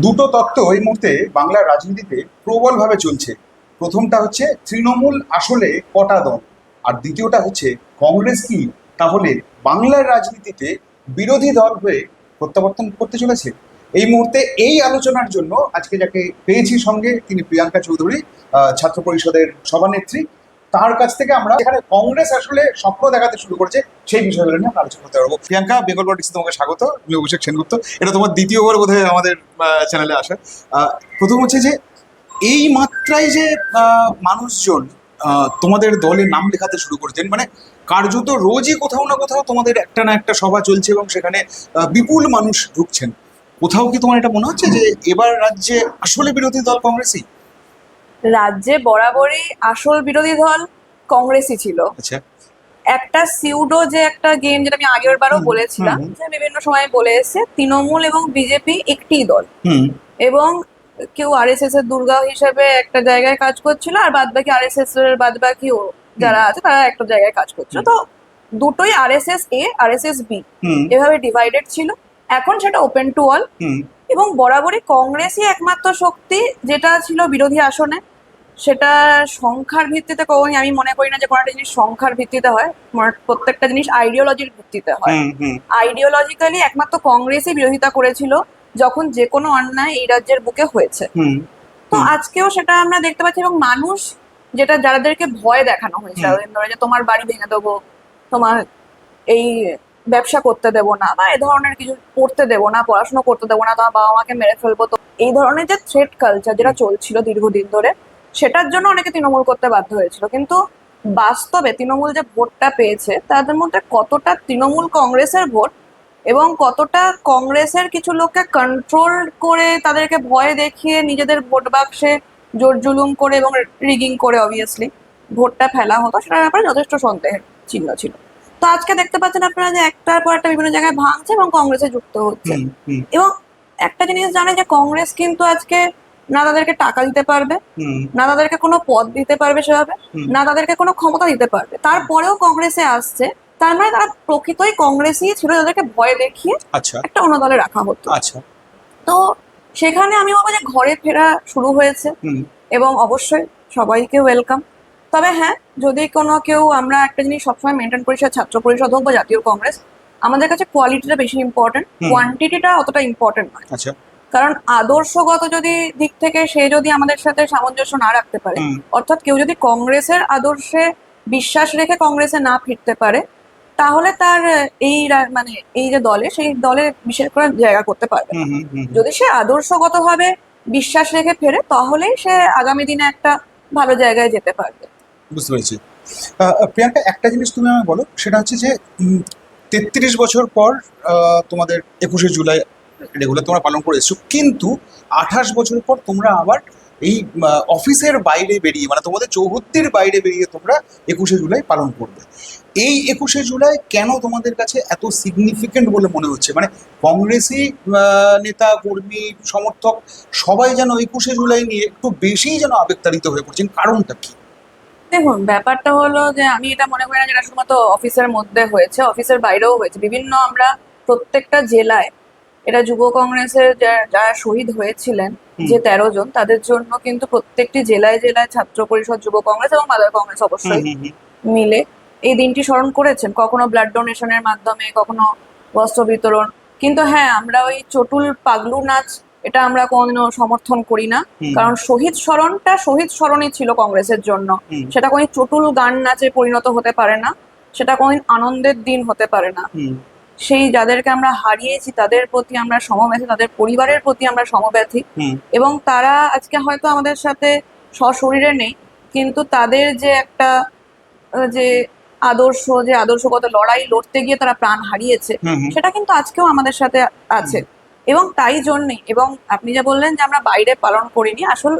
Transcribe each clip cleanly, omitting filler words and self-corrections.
দুটো তত্ত্ব এই মুহূর্তে বাংলার রাজনীতিতে প্রবলভাবে চলছে। প্রথমটা হচ্ছে তৃণমূল আসলে কটা দল, আর দ্বিতীয়টা হচ্ছে কংগ্রেস কি তাহলে বাংলার রাজনীতিতে বিরোধী দল হয়ে প্রত্যাবর্তন করতে চলেছে। এই মুহূর্তে এই আলোচনার জন্য আজকে যাকে পেয়েছি সঙ্গে, তিনি প্রিয়াঙ্কা চৌধুরী, ছাত্র পরিষদের সভানেত্রী। তার কাছ থেকে আমরা এখানে কংগ্রেস আসলে স্বপ্ন দেখাতে শুরু করেছে সেই বিষয়গুলো নিয়ে আমরা আলোচনা করতে পারবো। প্রিয়াঙ্কা, বেঙ্গল পলিটিক্স তোমাকে স্বাগত। আমি অভিষেক সেনগুপ্ত। এটা তোমার দ্বিতীয়বার বোধহয় আমাদের চ্যানেলে আসা। প্রথম হচ্ছে যে এই মাত্রায় যে মানুষজন তোমাদের দলে নাম লেখাতে শুরু করেছেন, মানে কার্যত রোজই কোথাও না কোথাও তোমাদের একটা না একটা সভা চলছে এবং সেখানে বিপুল মানুষ ঢুকছেন। কোথাও কি তোমার এটা মনে হচ্ছে যে এবার রাজ্যে আসলে বিরোধী দল কংগ্রেসই? রাজ্যে বরাবরই আসল বিরোধী দল কংগ্রেসই ছিল। আচ্ছা। একটা সিউডো যে একটা গেম, যেটা আমি আগের বারও হুম, বলেছিলাম, হুম, যে বিভিন্ন সময় বলে এসেছে তৃণমূল এবং বিজেপি একটি দল, হুম, এবং কেউ আরএসএস এর দুর্গা হিসেবে একটা জায়গায় কাজ করছিল, আর বাদ বাকি আরএসএস এর বাদ বাকি হুম, যারা আছে তারা একটা জায়গায় কাজ করছিল। হুম, তো দুটোই আরএসএস এ আরএসএস বি হুম, এভাবে ডিভাইডেড ছিল। এখন সেটা ওপেন টু অল, হুম, এবং বরাবরই কংগ্রেসই একমাত্র শক্তি যেটা ছিল বিরোধী আসনে। সেটা সংখ্যার ভিত্তিতে কখনই আমি মনে করি না যে কোনো একটা জিনিস সংখ্যার ভিত্তিতে হয়। প্রত্যেকটা জিনিস আইডিওলজির ভিত্তিতে হয়। হুম, হুম, আইডিওলজিক্যালি একমাত্র কংগ্রেসই বিরোধিতা করেছিল যখন যে কোনো অন্যায় এই রাজ্যের বুকে হয়েছে। হুম, তো হুম, আজকেও সেটা আমরা দেখতে পাচ্ছি, এবং মানুষ যেটা যাদেরকে ভয় দেখানো হয়েছিল হুম, এতদিন ধরে, যে তোমার বাড়ি ভেঙে দেবো, তোমার এই ব্যবসা করতে দেবো না, বা এ ধরনের কিছু করতে দেবো না, পড়াশোনা করতে দেবো না, তোমার বাবা মাকে মেরে ফেলবো, তো এই ধরনের যে থ্রেট কালচার যেটা চলছিল দীর্ঘদিন ধরে, সেটার জন্য অনেকে তৃণমূল করতে বাধ্য হয়েছিল। কিন্তু বাস্তবে তৃণমূল যে ভোটটা পেয়েছে তাদের মধ্যে কতটা তৃণমূল কংগ্রেসের ভোট, এবং কতটা কংগ্রেসের কিছু লোককে কন্ট্রোল করে তাদেরকে ভয় দেখিয়ে নিজেদের ভোট বাক্সে জোর জুলুম করে এবং রিগিং করে অবভিয়াসলি ভোটটা ফেলা হতো, সেটার ব্যাপারে যথেষ্ট সন্দেহের চিহ্ন ছিল। তো আজকে দেখতে পাচ্ছেন আপনারা যে একটার পর একটা বিভিন্ন জায়গায় ভাঙছে এবং কংগ্রেসে যুক্ত হচ্ছে। হুম, হুম, এবং একটা জিনিস জানে যে কংগ্রেস কিন্তু আজকে না তাদেরকে টাকা দিতে পারবে, হুম, না তাদেরকে কোনো পদ দিতে পারবে সেভাবে, হুম, না তাদেরকে কোনো ক্ষমতা দিতে পারবে, তারপরেও কংগ্রেসে আসছে। তার মানে তারা প্রকৃতই কংগ্রেসই ছিল, যাদেরকে ভয় দেখিয়ে আচ্ছা, একটা অন্য দলে রাখা হতো। আচ্ছা, তো সেখানে আমি বলবো যে ঘরে ফেরা শুরু হয়েছে, হুম, এবং অবশ্যই সবাইকে ওয়েলকাম। তবে হ্যাঁ, যদি কোনো কেউ, আমরা একটা জিনিস সবসময় মেনটেন করি, সেটা ছাত্র পরিষদ হোক বা জাতীয় কংগ্রেস, আমাদের কাছে কোয়ালিটিটা বেশি ইম্পর্টেন্ট, হুম, কোয়ান্টিটিটা অতটা ইম্পর্টেন্ট নয়। আচ্ছা, কারণ আদর্শগত যদি দিক থেকে সে যদি আমাদের সাথে সামঞ্জস্য না রাখতে পারে, হুম, অর্থাৎ কেউ যদি কংগ্রেসের আদর্শে বিশ্বাস রেখে কংগ্রেসে না ফিরতে পারে, তাহলে তার মানে এই যে দলে, সেই দলে বিশেষ করে জায়গা করতে পারবে হুম, না। হুম, হুম, হুম, যদি সে আদর্শগতভাবে বিশ্বাস রেখে ফেরে, তাহলেই সে আগামী দিনে একটা ভালো জায়গায় যেতে পারবে। বুঝতে পেরেছি। প্রিয়াঙ্কা, একটা জিনিস তুমি আমায় বলো, সেটা হচ্ছে যে 33 বছর পর তোমাদের 21শে জুলাই রেগুলার তোমরা পালন করে এসছো, কিন্তু 28 বছর পর তোমরা আবার এই অফিসের বাইরে বেরিয়ে, মানে তোমাদের চৌহদ্দির বাইরে বেরিয়ে তোমরা 21শে জুলাই পালন করবে। এই 21শে জুলাই কেন তোমাদের কাছে এত সিগনিফিকেন্ট বলে মনে হচ্ছে? মানে কংগ্রেসি নেতা কর্মী সমর্থক সবাই যেন 21শে জুলাই নিয়ে একটু বেশিই যেন আবেগতাড়িত হয়ে পড়ছেন, কারণটা কি? দেখুন, ব্যাপারটা হলো যে আমি এটা মনে করি না যেটা শুধুমাত্র অফিসের মধ্যে হয়েছে, অফিসের বাইরেও হয়েছে। বিভিন্ন আমরা প্রত্যেকটা জেলায়, এটা যুব কংগ্রেসের যারা শহীদ হয়েছিলেন, হুম, যে 13 জন, তাদের জন্য কিন্তু প্রত্যেকটি জেলায় জেলায় ছাত্র পরিষদ, যুব কংগ্রেস এবং মাদার কংগ্রেস হুম, অবশ্যই হুম, হুম, মিলে এই দিনটি স্মরণ করেছেন, কখনো ব্লাড ডোনেশনের মাধ্যমে, কখনো বস্ত্র বিতরণ। কিন্তু হ্যাঁ, আমরা ওই চটুল পাগলু নাচ, এটা আমরা কোনোদিনও সমর্থন করি না। হুম, কারণ শহীদ স্মরণটা শহীদ স্মরণই ছিল কংগ্রেসের জন্য। হুম, সেটা কোনো চটুল গান নাচে পরিণত হতে পারে না, সেটা কোনোদিন আনন্দের দিন হতে পারে না। হুম, সেই যাদেরকে আমরা হারিয়েছি তাদের প্রতি আমরা সমব্যথী, তাদের পরিবারের প্রতি আমরা সমব্যথী। হুম, এবং তারা আজকে হয়তো আমাদের সাথে সশরীরে নেই, কিন্তু তাদের যে একটা যে আদর্শ, যে আদর্শগত লড়াই লড়তে গিয়ে তারা প্রাণ হারিয়েছে, হুম, হুম, সেটা কিন্তু আজকেও আমাদের সাথে হুম, আছে। এবং তাই জন্যে, এবং আপনি যা বললেন যে আমরা বাইরে পালন করিনি, আসল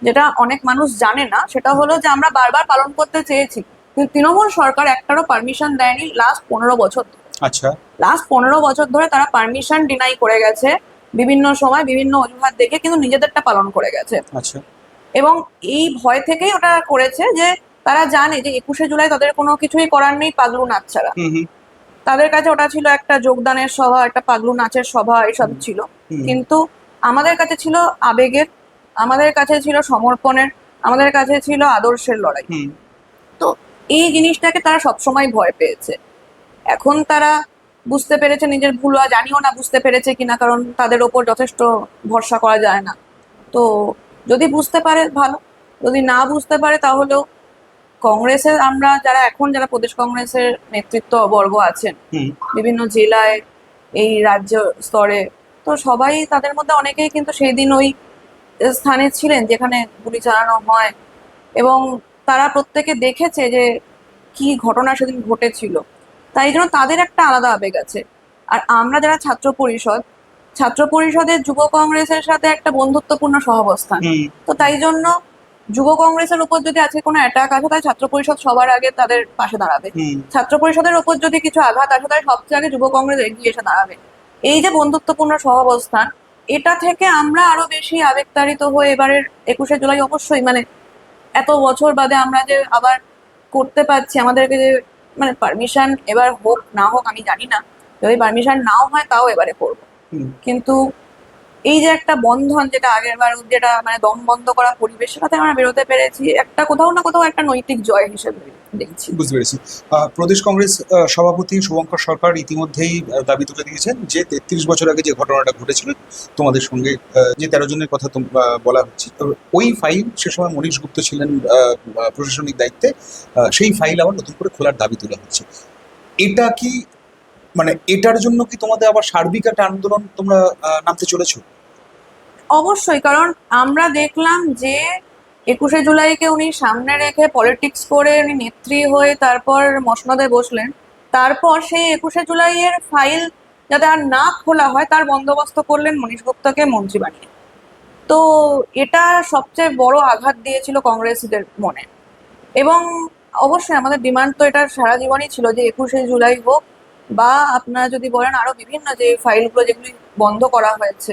যেটা অনেক মানুষ জানে না সেটা হলো যে আমরা বারবার পালন করতে চেয়েছি, কিন্তু তৃণমূল সরকার একটারও পারমিশন দেয়নি লাস্ট 15 বছর ধরে। আচ্ছা, লাস্ট 15 বছর ধরে তারা পারমিশন ডিনাই করে গেছে, বিভিন্ন সময় বিভিন্ন অজুহাত দেখে, কিন্তু নিজেদেরটা পালন করে গেছে। আচ্ছা, এবং এই ভয় থেকেই ওটা করেছে যে তারা জানে যে 21শে জুলাই তাদের কোনো কিছুই করার নেই পাগলু নাচ ছাড়া। হুম, হুম, তাদের কাছে ওটা ছিল একটা যোগদানের সভা, একটা পাগলু নাচের সভা, এসব হুম, ছিল। হুম, কিন্তু আমাদের কাছে ছিল আবেগের, আমাদের কাছে ছিল সমর্পণের, আমাদের কাছে ছিল আদর্শের লড়াই। হুম তো এই জিনিসটাকে তারা সবসময় ভয় পেয়েছে। এখন তারা বুঝতে পেরেছে নিজের ভুল, আর জানিও না বুঝতে পেরেছে কিনা, কারণ তাদের ওপর যথেষ্ট ভরসা করা যায় না। তো যদি বুঝতে পারে ভালো, যদি না বুঝতে পারে তাহলেও কংগ্রেসের আমরা যারা প্রদেশ কংগ্রেসের নেতৃত্ব বর্গ আছেন হুম বিভিন্ন জেলায়, এই রাজ্য স্তরে, তো সবাই তাদের মধ্যে অনেকেই কিন্তু সেই দিন ওই স্থানে ছিলেন যেখানে গুলি চালানো হয়, এবং তারা প্রত্যেকে দেখেছে যে কি ঘটনা সেদিন ঘটেছিল। তাই জন্য তাদের একটা আলাদা আবেগ আছে। আর আমরা যারা ছাত্র পরিষদের যুব কংগ্রেসের সাথে একটা বন্ধুত্বপূর্ণ সহাবস্থান। হুম তো তাই জন্য যুব কংগ্রেসের উপর যদি আজকে কোনো অ্যাটাক আসে, তাই ছাত্র পরিষদ সবার আগে তাদের পাশে দাঁড়াবে। হুম ছাত্র পরিষদের উপর যদি কিছু আঘাত আসে, তাই সবচেয়ে আগে যুব কংগ্রেস এগিয়ে এসে দাঁড়াবে। এই যে বন্ধুত্বপূর্ণ সহাবস্থান, এটা থেকে আমরা আরো বেশি আবেগতাড়িত হয়ে এবারের 21শে জুলাই অবশ্যই, মানে এত বছর বাদে আমরা যে আবার করতে পারছি, আমাদেরকে যে মানে পারমিশন এবার হোক না হোক আমি জানি না, যদি পারমিশন নাও হয় তাও এবারে করবো। হুম। কিন্তু এই যে একটা বন্ধন, যেটা আগের বার যেটা মানে দম বন্ধ করা পরিবেশ, সেটাতে আমরা বেরোতে পেরেছি, একটা কোথাও না কোথাও একটা নৈতিক জয় হিসেবে দেখছি। বুঝতে পেরেছি। প্রদেশ কংগ্রেস সভাপতি শুভঙ্কর সরকার ইতিমধ্যেই দাবি তুলে দিয়েছেন যে 33 বছর আগে যে ঘটনাটা ঘটেছিল তোমাদের সঙ্গে, যে 13 জনের কথা বলা হচ্ছে, তো ওই ফাইল সে সময় মনীশ গুপ্ত ছিলেন প্রশাসনিক দায়িত্বে, সেই ফাইল আবার নতুন করে খোলার দাবি তোলা হচ্ছে। এটা কি মানে এটার জন্য কি তোমাদের আবার সার্বিক একটা আন্দোলন তোমরা নামতে চলেছো? অবশ্যই, কারণ আমরা দেখলাম যে 21শে জুলাইকে উনি সামনে রেখে পলিটিক্স করে উনি নেত্রী হয়ে তারপর মসনদে বসলেন। তারপর সেই 21শে জুলাইয়ের ফাইল যাতে আর না খোলা হয় তার বন্দোবস্ত করলেন মনীশ গুপ্তকে মন্ত্রী বানিয়ে। তো এটা সবচেয়ে বড় আঘাত দিয়েছিল কংগ্রেসীদের মনে। এবং অবশ্যই আমাদের ডিমান্ড তো এটা সারা জীবনই ছিল যে 21শে জুলাই হোক, বা আপনারা যদি বলেন আরো বিভিন্ন যে ফাইলগুলো যেগুলি বন্ধ করা হয়েছে,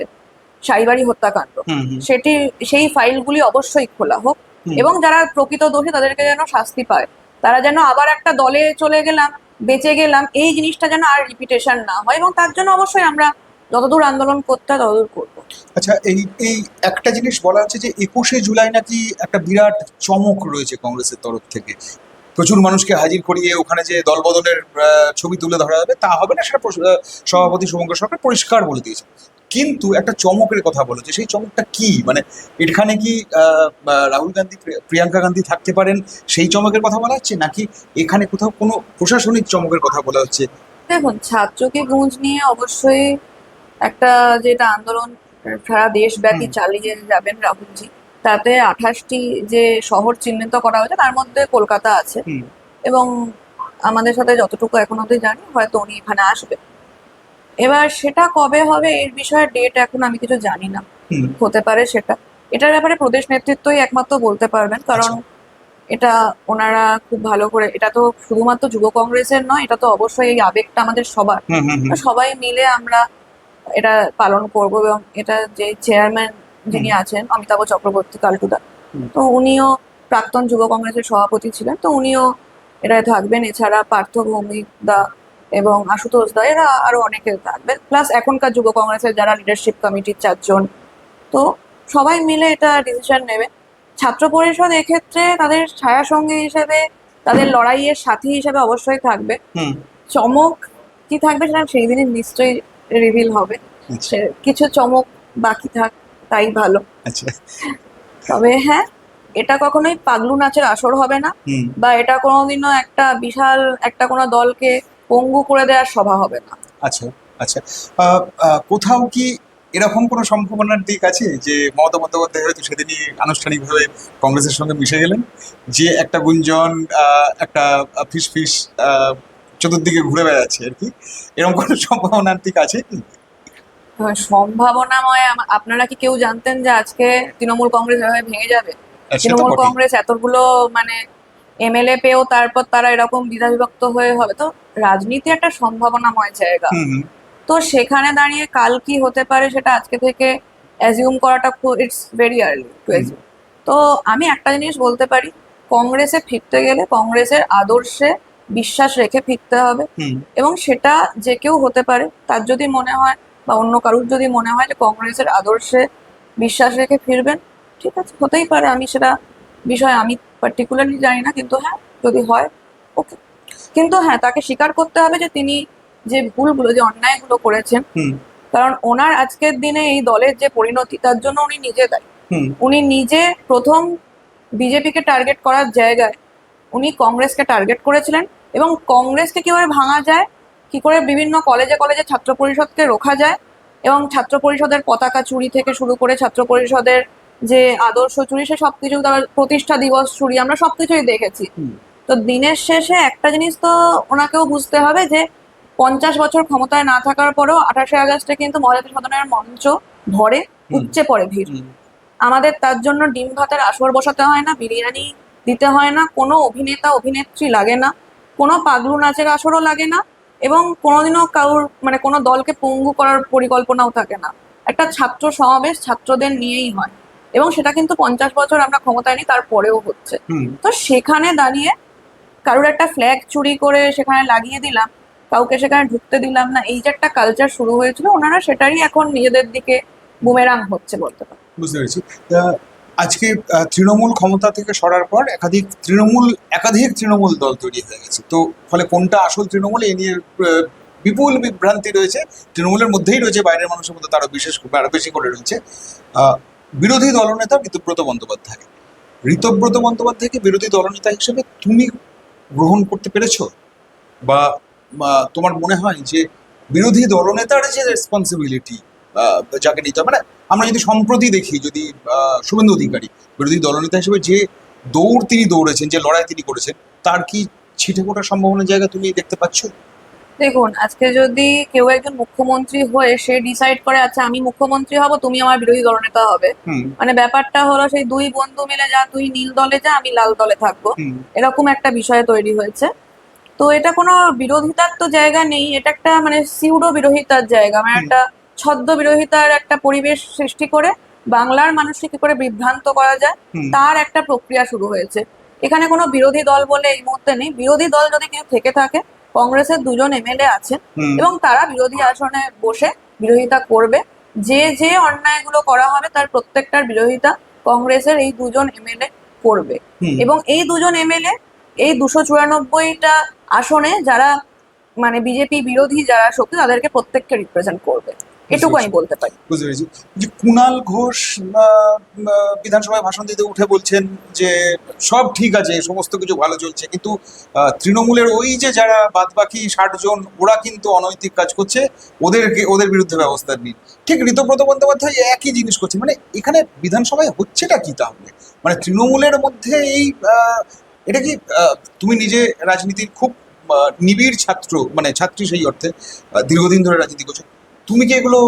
সাইবারি হত্যাকাণ্ড, হুম হুম সেটি সেই ফাইলগুলি অবশ্যই খোলা হোক, হুম। এবং যারা প্রকৃত দোষী তাদেরকে যেন শাস্তি পায়। তারা যেন আবার একটা দলে চলে গেলাম, বেঁচে গেলাম, এই জিনিসটা যেন আর রিপিটেশন না হয়, এবং তার জন্য অবশ্যই আমরা যতদূর আন্দোলন করতে হয় ততদূর করবো। আচ্ছা, এই এই একটা জিনিস বলা হচ্ছে যে 21শে জুলাই নাকি একটা বিরাট চমক রয়েছে কংগ্রেসের তরফ থেকে, প্রচুর মানুষকে হাজির করিয়ে ওখানে যে দলবদলের ছবি তুলে ধরা যাবে তা হবে না, সেটা সভাপতি শুভঙ্কর সরকার পরিষ্কার বলে দিয়েছে। কিন্তু একটা চমকের কথা বলো, যে সেই চমকটা কি, মানে এখানে কি রাহুল গান্ধী প্রিয়াঙ্কা গান্ধী থাকতে পারেন, সেই চমকের কথা বলা হচ্ছে, নাকি এখানে কোথাও কোনো প্রশাসনিক চমকের কথা বলা হচ্ছে? দেখুন, ছাত্রকে গুঁজ নিয়ে অবশ্যই একটা যেটা আন্দোলন সারা দেশব্যাপী হুম চালিয়ে যাবেন রাহুলজি। তাতে 28টি যে শহর চিহ্নিত করা হয়েছে তার মধ্যে কলকাতা আছে, হুম এবং আমাদের সাথে যতটুকু এখন অব্দি জানি হয়তো উনি এখানে আসবে। এবার সেটা কবে হবে এর বিষয়ে ডেট এখন আমি কিছু জানি না। হুম। হতে পারে সেটা, এটার ব্যাপারে প্রদেশ নেতৃত্বই একমাত্র বলতে পারবেন, কারণ আচ্ছা। এটা ওনারা খুব ভালো করে, এটা তো শুধুমাত্র যুব কংগ্রেসের নয়, এটা তো অবশ্যই এই আবেগটা আমাদের সবার। হুম হুম তো হুম সবাই মিলে আমরা এটা পালন করব, এবং এটা যে চেয়ারম্যান হুম যিনি আছেন অমিতাভ চক্রবর্তী কালটুদা, হুম। তো উনিও প্রাক্তন যুব কংগ্রেসের সভাপতি ছিলেন, তো উনিও এটায় থাকবেন। এছাড়া পার্থ ভৌমিক দা এবং আশুতোষ দা, এরা আরো অনেকে থাকবে, প্লাস এখনকার যুব কংগ্রেসের যারা লিডারশিপ কমিটির 4 জন। তো সবাই মিলে এটা ডিসিশন নেবে। ছাত্র পরিষদ এক্ষেত্রে তাদের ছায়া সঙ্গী হিসেবে, তাদের লড়াইয়ের সাথী হিসেবে অবশ্যই থাকবে। হুম। চমক কি থাকবে সেটা সেই দিনই নিশ্চয়ই রিভিল হবে। আচ্ছা কিছু চমক বাকি থাক, তাই ভালো। আচ্ছা। তবে হ্যাঁ, এটা কখনোই পাগলু নাচের আসর হবে না, হুম। বা এটা কোনোদিনও একটা বিশাল একটা কোনো দলকে পঙ্গু করে দেওয়ার সভা হবে না। আচ্ছা আচ্ছা। কোথাও কি এরকম কোনো সম্ভাবনার দিক আছে যে মমতা বন্দ্যোপাধ্যায় হয়তো সেদিনই আনুষ্ঠানিকভাবে কংগ্রেসের সঙ্গে মিশে গেলেন, যে একটা গুঞ্জন, একটা ফিস চতুর্দিকে ঘুরে বেড়াচ্ছে আর কি, এরকম কোনো সম্ভাবনার দিক আছে কি? সম্ভাবনাময় আপনারা কি কেউ জানতেন যে আজকে তৃণমূল কংগ্রেস এভাবে ভেঙে যাবে? সে তো তৃণমূল বটেই। কংগ্রেস এতগুলো মানে এমএলএ পেয়েও তারপর তারা এরকম দ্বিধা বিভক্ত হয়ে হবে? তো রাজনীতি একটা সম্ভাবনাময় জায়গা। হুম হুম তো সেখানে দাঁড়িয়ে কাল কি হতে পারে সেটা আজকে থেকে অ্যাজিউম করাটা খুব, it's very early two hmm assume. তো আমি একটা জিনিস বলতে পারি, কংগ্রেসে ফিরতে গেলে কংগ্রেসের আদর্শে বিশ্বাস রেখে ফিরতে হবে, হুম এবং সেটা যে কেউ হতে পারে। তার যদি মনে হয় বা অন্য কারুর যদি মনে হয় যে কংগ্রেসের আদর্শে বিশ্বাস রেখে ফিরবেন, ঠিক আছে, হতেই পারে। আমি সেটা বিষয়ে আমি পার্টিকুলারলি জানি না, কিন্তু হ্যাঁ, যদি হয় ওকে। কিন্তু হ্যাঁ, তাকে স্বীকার করতে হবে যে তিনি যে ভুলগুলো, যে অন্যায়গুলো করেছেন, হুম কারণ ওনার আজকের দিনে এই দলের যে পরিণতি, তার জন্য উনি নিজে দায়ী। হুম উনি নিজে প্রথম বিজেপিকে টার্গেট করার জায়গায় উনি কংগ্রেসকে টার্গেট করেছিলেন, এবং কংগ্রেসকে কিভাবে ভাঙা যায়, কি করে বিভিন্ন কলেজে কলেজে ছাত্র পরিষদকে রোখা যায়, এবং ছাত্র পরিষদের পতাকা চুরি থেকে শুরু করে ছাত্র পরিষদের যে আদর্শ চুরি, সে সবকিছু, তার প্রতিষ্ঠা দিবস চুরি, আমরা সবকিছুই দেখেছি। হুম তো দিনের শেষে একটা জিনিস তো ওনাকেও বুঝতে হবে যে 50 বছর ক্ষমতায় না থাকার পরেও 28শে আগস্টে কিন্তু মহাজাতি সদনের মঞ্চ ভরে, হুম উপচে পড়ে ভিড়। হুম আমাদের তার জন্য ডিম ভাতের আসর বসাতে হয় না, বিরিয়ানি দিতে হয় না, কোনো অভিনেতা অভিনেত্রী লাগে না, কোনো পাগলু নাচের আসরও লাগে না, এবং কোনোদিনও কারোর মানে কোনো দলকে পঙ্গু করার পরিকল্পনাও থাকে না। একটা ছাত্র সমাবেশ ছাত্রদের নিয়েই হয়, এবং সেটা কিন্তু 50 বছর আমরা ক্ষমতায় নেই তারপরেও হচ্ছে। হুম তো সেখানে দাঁড়িয়ে কারোর একটা ফ্ল্যাগ চুরি করে সেখানে লাগিয়ে দিলাম, কাউকে সেখানে ঢুকতে দিলাম না, এই যে একটা কালচার শুরু হয়েছিল, ওনারা সেটারই এখন নিজেদের দিকে বুমেরাং হচ্ছে বলতে পারেন। বুঝতে পেরেছি। আজকে তৃণমূল ক্ষমতা থেকে সরার পর একাধিক তৃণমূল দল তৈরি হয়ে গেছে। তো ফলে কোনটা আসল তৃণমূল এ নিয়ে বিপুল বিভ্রান্তি রয়েছে। তৃণমূলের মধ্যেই রয়েছে, বাইরের মানুষের মধ্যে তারও আরো বেশি করে রয়েছে। আহ, বিরোধী দলনেতা ঋতব্রত বন্দ্যোপাধ্যায়। ঋতব্রত বন্দ্যোপাধ্যায়কে বিরোধী দলনেতা হিসেবে তুমি গ্রহণ করতে পেরেছো? বা তোমার মনে হয় যে বিরোধী দলনেতার যে রেসপন্সিবিলিটি যাকে নিতে হবে, মানে আমরা যদি সম্প্রতি দেখি, যদি শুভেন্দু অধিকারী বিরোধী দলনেতা হিসেবে যে দৌড় তিনি দৌড়েছেন, যে লড়াই তিনি করেছেন, তার কি ছিটে ফোটার সম্ভাবনার জায়গা তুমি দেখতে পাচ্ছ? দেখুন, আজকে যদি কেউ একজন মুখ্যমন্ত্রী হয়ে সে ডিসাইড করে, আচ্ছা আমি মুখ্যমন্ত্রী হব, তুমি আমার বিরোধী দলনেতা হবে, হুম মানে ব্যাপারটা হলো সেই দুই বন্ধু মিলে, যা তুই নীল দলে যা, আমি লাল দলে থাকবো, হুম এরকম একটা বিষয় তৈরি হয়েছে। তো এটা কোনো বিরোধিতার তো জায়গা নেই, এটা একটা মানে সিউডো বিরোধিতার জায়গা, মানে হুম একটা ছদ্ম বিরোধিতার একটা পরিবেশ সৃষ্টি করে বাংলার মানুষকে কি করে বিভ্রান্ত করা যায়, হুম তার একটা প্রক্রিয়া শুরু হয়েছে। এখানে কোনো বিরোধী দল বলে এই মুহূর্তে নেই। বিরোধী দল যদি কেউ থেকে থাকে, কংগ্রেসের দুজন এমএলএ আছেন, হুম এবং তারা বিরোধী আসনে বসে বিরোধিতা করবে। যে যে অন্যায়গুলো করা হবে তার প্রত্যেকটার বিরোধিতা কংগ্রেসের এই দুজন এমএলএ করবে, হুম এবং এই দুজন এমএলএ এই 294টা আসনে যারা মানে বিজেপি বিরোধী যারা শক্তি, তাদেরকে প্রত্যেককে রিপ্রেজেন্ট করবে, বুঝতে এটুকু আমি পেরেছি। বলতে পারি। বুঝতে পেরেছি। যে কুণাল ঘোষ বিধানসভায় ভাষণ দিতে উঠে বলছেন যে সব ঠিক আছে, সমস্ত কিছু ভালো চলছে, কিন্তু তৃণমূলের ওই যে যারা বাদ বাকি 60 জন, ওরা কিন্তু অনৈতিক কাজ করছে, ওদের বিরুদ্ধে ব্যবস্থা নিন। ঠিক ঋতব্রত বন্দ্যোপাধ্যায় একই জিনিস করছে। মানে এখানে বিধানসভায় হচ্ছেটা কি তাহলে? মানে তৃণমূলের মধ্যে এই এটা কি, তুমি নিজে রাজনীতির খুব নিবিড় ছাত্র, মানে ছাত্রী সেই অর্থে, দীর্ঘদিন ধরে রাজনীতি করছো, তুমি কি এগুলো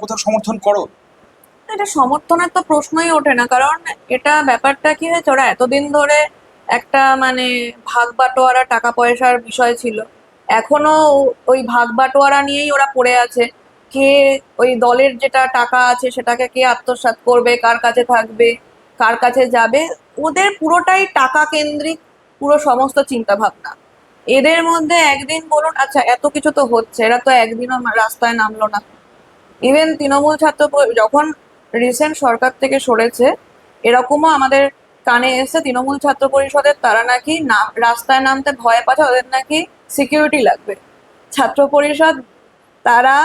কোথাও সমর্থন করো? এটা সমর্থনের তো প্রশ্নই ওঠে না, কারণ এটা ব্যাপারটা কি হয়েছে, ওরা এতদিন ধরে একটা মানে ভাগ বাটোয়ারা টাকা পয়সার বিষয় ছিল, এখনো ওই ভাগ বাটোয়ারা নিয়েই ওরা পড়ে আছে। কে ওই দলের যেটা টাকা আছে সেটাকে কে আত্মসাৎ করবে, কার কাছে থাকবে, কার কাছে যাবে, ওদের পুরোটাই টাকা কেন্দ্রিক পুরো সমস্ত চিন্তা ভাবনা। এদের মধ্যে একদিন বলুন, আচ্ছা এত কিছু তো হচ্ছে, এরা তো একদিনও রাস্তায় নামলো না। ইভেন তৃণমূল যখন রিসেন্ট সরকার থেকে সরেছে, এরকমও আমাদের কানে এসে তৃণমূল ছাত্র পরিষদের তারা নাকি রাস্তায় নামতে ভয় পাচ্ছে, ওদের নাকি সিকিউরিটি লাগবে। ছাত্র পরিষদ তারা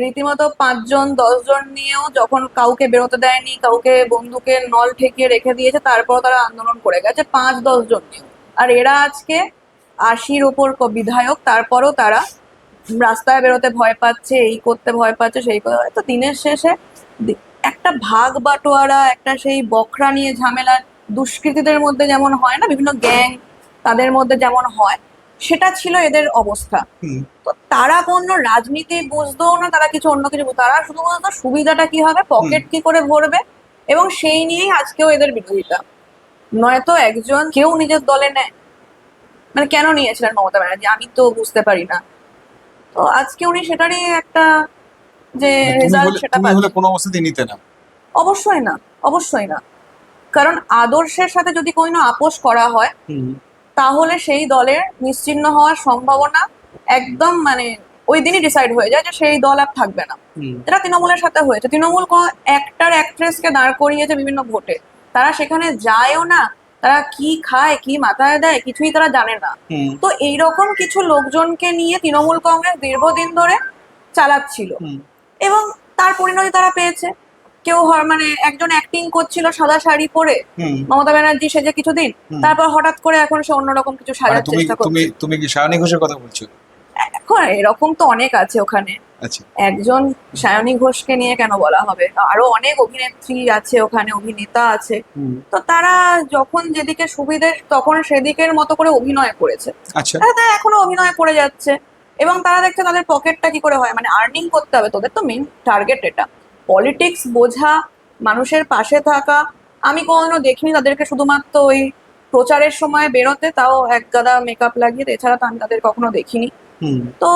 রীতিমতো 5 জন 10 জন নিয়েও যখন কাউকে বেরোতে দেয়নি, কাউকে বন্দুকের নল ঠেকিয়ে রেখে দিয়েছে, তারপর তারা আন্দোলন করে গেছে 5-10 জন নিয়েও। আর এরা আজকে 80-র ওপর বিধায়ক, তারপরও তারা রাস্তায় বেরোতে ভয় পাচ্ছে, এই করতে ভয় পাচ্ছে, সেই করতে। তো দিনের শেষে একটা ভাগ বাটোয়ারা, একটা সেই বখরা নিয়ে ঝামেলা, দুষ্কৃতীদের মধ্যে যেমন হয় না, বিভিন্ন গ্যাং, তাদের মধ্যে যেমন হয়, সেটা ছিল এদের অবস্থা। হুম তো তারা কোনো রাজনীতি বুঝতো না, তারা কিছু অন্য কিছু তারা শুধুমাত্র সুবিধাটা কি হবে, হুম পকেট কি করে ভরবে, এবং সেই নিয়েই আজকেও এদের বিরোধিতা। নয়তো একজন কেউ নিজের দলে নেয়, মানে কেন নিয়েছিলেন মমতা ব্যানার্জি, আমি তো বুঝতে পারি না। তো আজকে উনি সেটারই একটা যে মানে রেজাল্ট সেটা তুমি হলে পাচ্ছেন। কোনো অবস্থাতেই নিতে না? অবশ্যই না, অবশ্যই না। কারণ আদর্শের সাথে যদি কোনো আপোষ করা হয়, হুম তাহলে সেই দলের নিশ্চিহ্ন হওয়ার সম্ভাবনা একদম মানে ওই দিনই ডিসাইড হয়ে যায় যে সেই দল আর থাকবে না। এটা তৃণমূলের সাথে হয়েছে। তৃণমূল অ্যাক্টর অ্যাক্ট্রেসকে দাঁড় করিয়েছে বিভিন্ন ভোটে, তারা সেখানে যায়ও না, তারা কি খায় কি মাথায় দেয় কিছুই তারা জানে না। তো এইরকম কিছু লোকজনকে নিয়ে তৃণমূল কংগ্রেস দীর্ঘদিন ধরে চালাচ্ছিল এবং তার পরিণতি তারা পেয়েছে। কেউ মানে একজন অ্যাক্টিং করছিল সাদা শাড়ি পরে মমতা ব্যানার্জি সেজে কিছুদিন, তারপর হঠাৎ করে এখন সে অন্যরকম কিছু সাজার তুমি চেষ্টা তুমি করছে। তুমি কি সায়নী ঘোষের কথা বলছো? এখন এরকম তো অনেক আছে ওখানে, আচ্ছা, একজন সায়নী ঘোষকে নিয়ে কেন বলা হবে, আরো অনেক অভিনেত্রী আছে ওখানে, অভিনেতা আছে। তো তারা যখন যেদিকে সুবিধে তখন সেদিকের মতো করে অভিনয় করেছে, আচ্ছা, তারা এখনো অভিনয় করে যাচ্ছে এবং তারা দেখছে তাদের পকেটটা কি করে হয়, মানে আর্নিং করতে হবে, তোদের তো মেন টার্গেট এটা। পলিটিক্স বোঝা, মানুষের পাশে থাকা, আমি কখনো দেখিনি তাদেরকে শুধুমাত্র ওই প্রচারের সময় বেরোতে, তাও এক গাদা মেকআপ লাগিয়ে, এছাড়া তো আমি তাদের কখনো দেখিনি। তো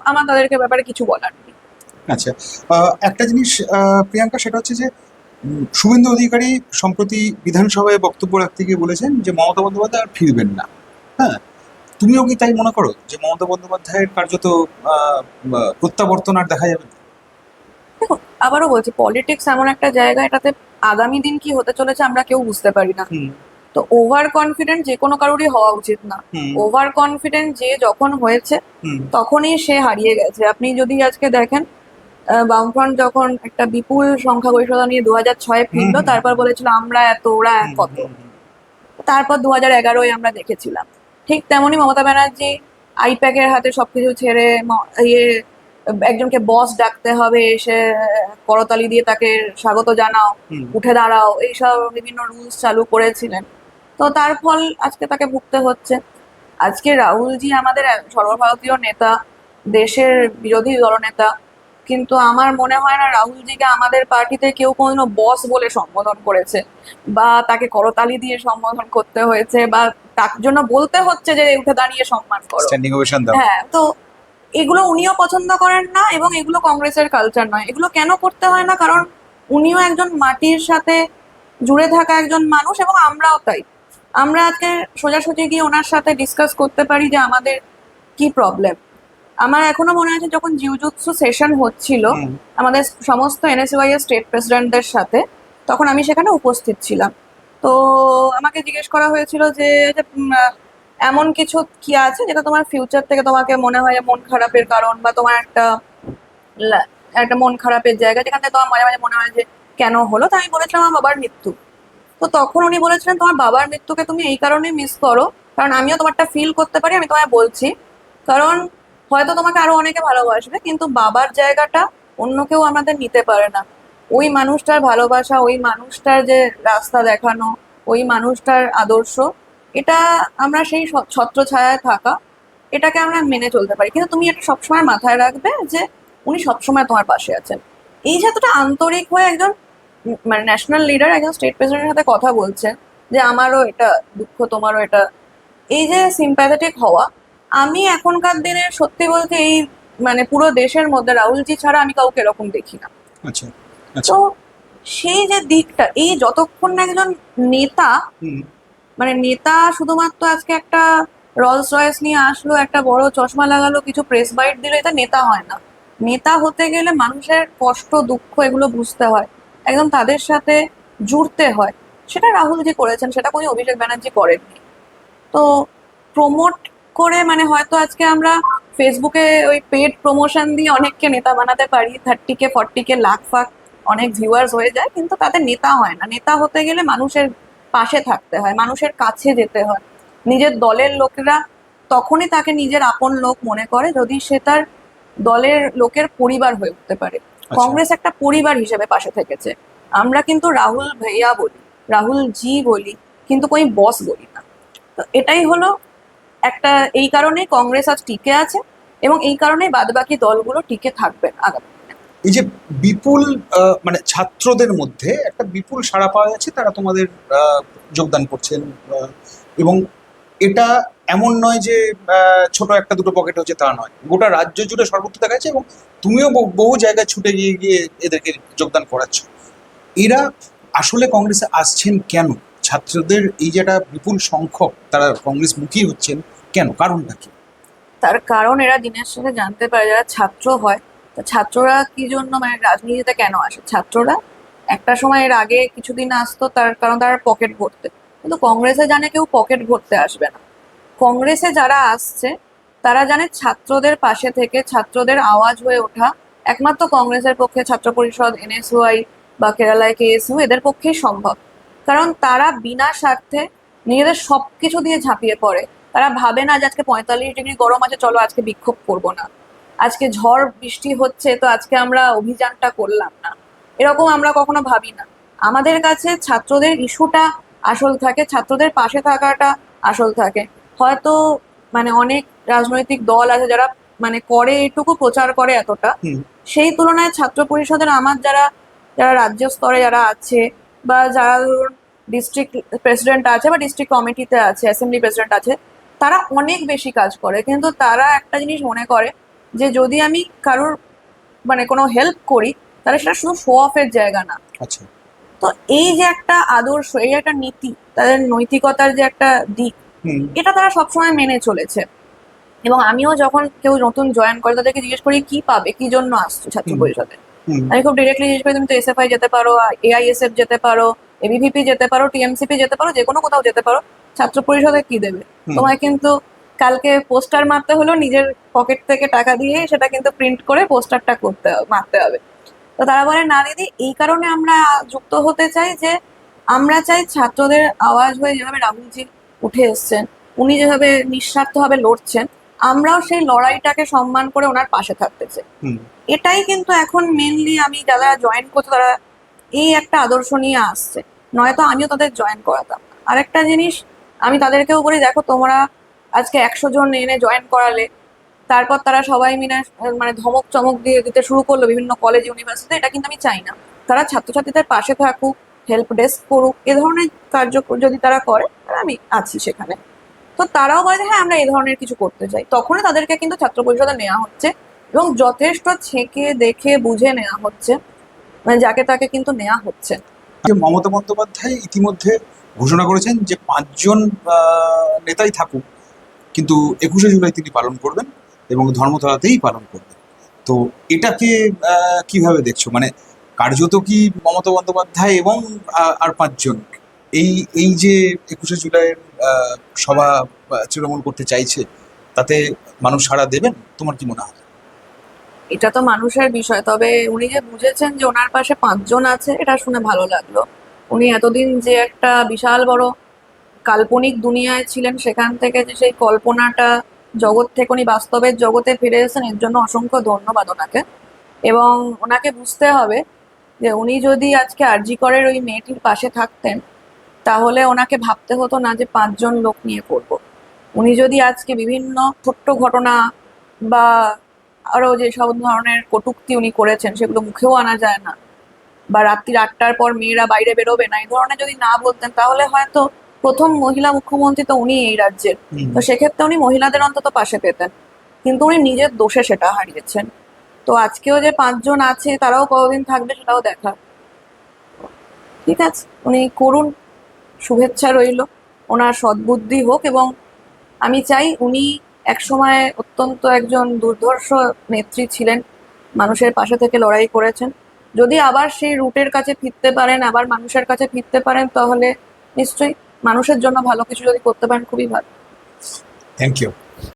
আমার তাদেরকে ব্যাপারে কিছু বলার নেই। আচ্ছা। একটা জিনিস প্রিয়াঙ্কা, সেটা হচ্ছে যে শুভেন্দু অধিকারী সম্প্রতি বিধানসভায় বক্তব্য রাখতে গিয়ে বলেছেন যে মমতা বন্দ্যোপাধ্যায় আর ফিরবেন না। হ্যাঁ, তুমিও কি তাই মনে করো যে মমতা বন্দ্যোপাধ্যায়ের কার্যত প্রত্যাবর্তন আর দেখা যাবে না? দেখো, আবারও বলছি, পলিটিক্স এমন একটা জায়গা, এটাতে আগামী দিন কি হতে চলেছে আমরা কেউ বুঝতে পারি না। তো ওভার কনফিডেন্ট যে কোনো কারোরই হওয়া উচিত না। ওভার কনফিডেন্ট যে যখন হয়েছে তখনই সে হারিয়ে গেছে। আপনি যদি আজকে দেখেন, বামফ্রন্ট যখন একটা বিপুল সংখ্যাগরিষ্ঠতা নিয়ে 2006 ফিরলো, তারপর বলেছিল আমরা এত ওরা কত, তারপর 2011-য় আমরা দেখেছিলাম। ঠিক তেমনই মমতা ব্যানার্জি আইপ্যাকের হাতে সবকিছু ছেড়ে ইয়ে একজনকে বস ডাকতে হবে, এসে করতালি দিয়ে তাকে স্বাগত জানাও, উঠে দাঁড়াও, এইসব বিভিন্ন রুলস চালু করেছিলেন। তো তার ফল আজকে তাকে ভুগতে হচ্ছে। আজকে রাহুলজি আমাদের সর্বভারতীয় নেতা, দেশের বিরোধী দলনেতা, কিন্তু আমার মনে হয় না রাহুলজিকে আমাদের পার্টিতে কেউ কোনো বস বলে সম্বোধন করেছে বা তাকে করতালি দিয়ে সম্বোধন করতে হয়েছে বা তার জন্য বলতে হচ্ছে যে উঠে দাঁড়িয়ে সম্মান করো। স্ট্যান্ডিং ওভেশন দাও। হ্যাঁ, তো এগুলো উনিও পছন্দ করেন না এবং এগুলো কংগ্রেসের কালচার নয়। এগুলো কেন করতে হয় না, কারণ উনিও একজন মাটির সাথে জুড়ে থাকা একজন মানুষ এবং আমরাও তাই। আমরা আজকে সোজাসুজি গিয়ে ওনার সাথে ডিসকাস করতে পারি যে আমাদের কি প্রবলেম। আমার এখনো মনে আছে যখন জিউজুৎসু সেশন হচ্ছিল আমাদের সমস্ত এনএসইউআই এর স্টেট প্রেসিডেন্টদের সাথে, তখন আমি সেখানে উপস্থিত ছিলাম। তো আমাকে জিজ্ঞেস করা হয়েছিল যে এমন কিছু কি আছে যেটা তোমার ফিউচার থেকে তোমাকে মনে হয় মন খারাপের কারণ, বা তোমার একটা মন খারাপের জায়গা যেখান থেকে তোমার মাঝে মাঝে মনে হয় যে কেন হলো। তো আমি বলেছিলাম আমার বাবার মৃত্যু। তো তখন উনি বলেছিলেন তোমার বাবার মৃত্যুকে তুমি এই কারণেই মিস করো, কারণ আমিও তোমারটা ফিল করতে পারি, আমি তোমায় বলছি, কারণ হয়তো তোমাকে আরো অনেকে ভালোবাসবে কিন্তু বাবার জায়গাটা অন্য কেউ আমাদের নিতে পারে না। ওই মানুষটার ভালোবাসা, ওই মানুষটার যে রাস্তা দেখানো, ওই মানুষটার আদর্শ, এটা আমরা সেই ছত্র ছায়ায় থাকা, এটাকে আমরা মেনে চলতে পারি। কিন্তু তুমি এটা সবসময় মাথায় রাখবে যে উনি সবসময় তোমার পাশে আছেন। এই যে এতটা আন্তরিক হয়ে একজন মানে ন্যাশনাল লিডার একজন স্টেট প্রেসিডেন্টের সাথে কথা বলছে যে আমারও এটা দুঃখ, তোমারও এটা, এই যে সিম্প্যাথেটিক হওয়া, আমি এখনকার দিনে সত্যি বলতে এই মানে পুরো দেশের মধ্যে রাহুলজি ছাড়া আমি কাউকে এরকম দেখি না। আচ্ছা, তো আচ্ছা। সেই যে দিকটা, এই যতক্ষণ না একজন নেতা, মানে নেতা শুধুমাত্র আজকে একটা রলস রয়েস নিয়ে আসলো, একটা বড় চশমা লাগালো, কিছু প্রেস বাইট দিল, এটা নেতা হয় না। নেতা হতে গেলে মানুষের কষ্ট দুঃখ এগুলো বুঝতে হয়, একদম তাদের সাথে জুড়তে হয়। সেটা রাহুলজি করেছেন, সেটা কোনো অভিষেক ব্যানার্জি করেননি। তো প্রমোট করে মানে হয়তো আজকে আমরা ফেসবুকে ওই পেড প্রমোশন দিয়ে অনেককে নেতা বানাতে পারি, 30K 40K লাখ ফাখ অনেক ভিউয়ার্স হয়ে যায়, কিন্তু তাতে নেতা হয় না। নেতা হতে গেলে মানুষের পাশে থাকতে হয়, মানুষের কাছে যেতে হয়। নিজের দলের লোকেরা তখনই তাকে নিজের আপন লোক মনে করে যদি সে তার দলের লোকের পরিবার হয়ে উঠতে পারে। কংগ্রেস একটা পরিবার হিসেবে পাশে থেকেছে। আমরা কিন্তু রাহুল ভাইয়া বলি, রাহুল জি বলি, কিন্তু কোনো বস বলি না। তো এটাই হলো একটা, এই কারণেই কংগ্রেস আজ টিকে আছে এবং এই কারণেই বাদবাকি দলগুলো টিকে থাকবে আগামী। এই যে বিপুল মানে ছাত্রদের মধ্যে একটা বিপুল সাড়া পাওয়া যাচ্ছে, তারা তোমাদের যোগদান করছেন, এবং এটা এমন নয় যে ছোট একটা দুটো পকেট হচ্ছে, তা নয়, গোটা রাজ্য জুড়ে সর্বত্র দেখা যাচ্ছে, এবং তুমিও বহু জায়গায় ছুটে গিয়ে গিয়ে এদেরকে যোগদান করাচ্ছ। এরা আসলে কংগ্রেসে আসছেন কেন? ছাত্রদের এই যে একটা বিপুল সংখ্যক তারা কংগ্রেস মুখী হচ্ছেন কেন, কারণটা কি? তার কারণ এরা দিনের শেষে জানতে পারে যারা ছাত্র হয়, তা ছাত্ররা কি জন্য মানে রাজনীতিতে কেন আসে। ছাত্ররা একটা সময় এর আগে কিছুদিন আসতো তার কারণ তারা পকেট ভরতে, কিন্তু কংগ্রেসে জানে কেউ পকেট ভরতে আসবে না। কংগ্রেসে যারা আসছে তারা জানে ছাত্রদের পাশে থেকে ছাত্রদের আওয়াজ হয়ে ওঠা একমাত্র কংগ্রেসের পক্ষে, ছাত্র পরিষদ, এনএসইউআই বা কেরালায় কেএসইউ এদের পক্ষেই সম্ভব। কারণ তারা বিনা স্বার্থে নিজেদের সবকিছু দিয়ে ঝাঁপিয়ে পড়ে। তারা ভাবে না যে আজকে 45 ডিগ্রি গরম আছে, চলো আজকে বিক্ষোভ করব না, আজকে ঝড় বৃষ্টি হচ্ছে তো আজকে আমরা অভিযানটা করলাম না, এরকম আমরা কখনো ভাবি না। আমাদের কাছে ছাত্রদের ইস্যুটা আসল থাকে, ছাত্রদের পাশে থাকাটা আসল থাকে। হয়তো মানে অনেক রাজনৈতিক দল আছে যারা মানে করে এটুকু, প্রচার করে এতটা, হুম। সেই তুলনায় ছাত্র পরিষদের আমার যারা যারা রাজ্য স্তরে যারা আছে বা যারা ধরুন ডিস্ট্রিক্ট প্রেসিডেন্ট আছে বা ডিস্ট্রিক্ট কমিটিতে আছে, অ্যাসেম্বলি প্রেসিডেন্ট আছে, তারা অনেক বেশি কাজ করে। কিন্তু তারা একটা জিনিস মনে করে যে যদি আমি কারোর মানে কোনো হেল্প করি তাহলে সেটা শুধু শো অফের জায়গা না। আচ্ছা। তো এই যে একটা আদর্শ, এই একটা নীতি, তাদের নৈতিকতার যে একটা দিক, হুম। এটা তারা সবসময় মেনে চলেছে। এবং আমিও যখন কেউ নতুন জয়েন করে তাদেরকে জিজ্ঞেস করি কি পাবে, কি জন্য আসছো ছাত্র হুম। পরিষদে, হুম। আমি খুব ডিরেক্টলি জিজ্ঞেস করি তুমি তো এসএফআই যেতে পারো, এআইএসএফ যেতে পারো, এবিভিপি যেতে পারো, টিএমসিপি যেতে পারো, যে কোনো কোথাও যেতে পারো, ছাত্র পরিষদে কি দেবে হুম। তোমায়? কিন্তু কালকে পোস্টার মারতে হলো নিজের পকেট থেকে টাকা দিয়ে, সেটা কিন্তু প্রিন্ট করে পোস্টারটা মারতে হবে। তো তারা বলে না দিদি, এই কারণে আমরা যুক্ত হতে চাই যে আমরা চাই ছাত্রদের আওয়াজ হয়ে যেভাবে রাহুলজি উঠে এসছেন, উনি যেভাবে নিঃস্বার্থভাবে লড়ছেন, আমরাও সেই লড়াইটাকে সম্মান করে ওনার পাশে থাকতে চাই। হুম। এটাই কিন্তু এখন মেনলি আমি যারা জয়েন করছে তারা এই একটা আদর্শ নিয়ে আসছে, নয়তো আমিও তাদের জয়েন করাতাম না। আরেকটা জিনিস আমি তাদেরকেও বলি, দেখো তোমরা আজকে 100 জন এনে জয়েন করালে, তারপর তারা সবাই মিলে মানে ধমক চমক দিয়ে দিতে শুরু করলো বিভিন্ন কলেজ ইউনিভার্সিটিতে, এটা কিন্তু আমি চাই না। তারা ছাত্রছাত্রীদের পাশে থাকুক, হেল্প ডেস্ক করুক, এ ধরনের কার্য যদি তারা করে তাহলে আমি আছি সেখানে। তো তারাও বলে যে হ্যাঁ আমরা এই ধরনের কিছু করতে চাই, তখনই তাদেরকে কিন্তু ছাত্র পরিষদে নেওয়া হচ্ছে এবং যথেষ্ট ছেঁকে দেখে বুঝে নেওয়া হচ্ছে, মানে যাকে তাকে কিন্তু নেওয়া হচ্ছে। যে মমতা বন্দ্যোপাধ্যায় ইতিমধ্যে ঘোষণা করেছেন যে 5 জন নেতাই থাকুক, কিন্তু 21শে জুলাই তিনি পালন করবেন এবং ধর্মতলাতেই পালন করবেন। তো এটাকে কিভাবে দেখছো? মানে কার্যত কি মমতা বন্দ্যোপাধ্যায় এবং আর 5 জন এই এই যে 21শে জুলাইয়ের সভা তৃণমূল করতে চাইছে, তাতে মানুষ সাড়া দেবেন? তোমার কি মনে হয়? এটা তো মানুষের বিষয়, তবে উনি যে বুঝেছেন যে ওনার পাশে 5 জন আছে এটা শুনে ভালো লাগলো। উনি এতদিন যে একটা বিশাল বড় কাল্পনিক দুনিয়ায় ছিলেন, সেখান থেকে যে সেই কল্পনাটা জগৎ থেকে উনি বাস্তবের জগতে ফিরে এসেছেন, এর জন্য অসংখ্য ধন্যবাদ ওনাকে। এবং ওনাকে বুঝতে হবে যে উনি যদি আজকে আরজি করের ওই মেয়েটির পাশে থাকতেন তাহলে ওনাকে ভাবতে হতো না যে 5 জন লোক নিয়ে করব। উনি যদি আজকে বিভিন্ন ছোট্ট ঘটনা বা আরো যে সব ধরনের কটূক্তি উনি করেছেন সেগুলো মুখেও আনা যায় না, বা রাত্রি 8টার পর মেয়েরা বাইরে বেরোবে না, এই ধরনের যদি না বলতেন তাহলে হয়তো প্রথম মহিলা মুখ্যমন্ত্রী তো উনি এই রাজ্যের। হুম। তো সেক্ষেত্রে উনি মহিলাদের অন্তত পাশে পেতেন, কিন্তু উনি নিজের দোষে সেটা হারিয়েছেন। তো আজকেও যে 5 জন আছে তারাও কতদিন থাকবে সেটাও দেখা। ঠিক আছে, উনি করুন, শুভেচ্ছা রইলো, ওনার সদ্বুদ্ধি হোক। এবং আমি চাই উনি একসময় অত্যন্ত একজন দুর্ধর্ষ নেত্রী ছিলেন, মানুষের পাশে থেকে লড়াই করেছেন। যদি আবার সেই রুটের কাছে ফিরতে পারেন, আবার মানুষের কাছে ফিরতে পারেন, তাহলে নিশ্চয়ই মানুষের জন্য ভালো কিছু যদি করতে পারেন খুবই ভালো। Thank you.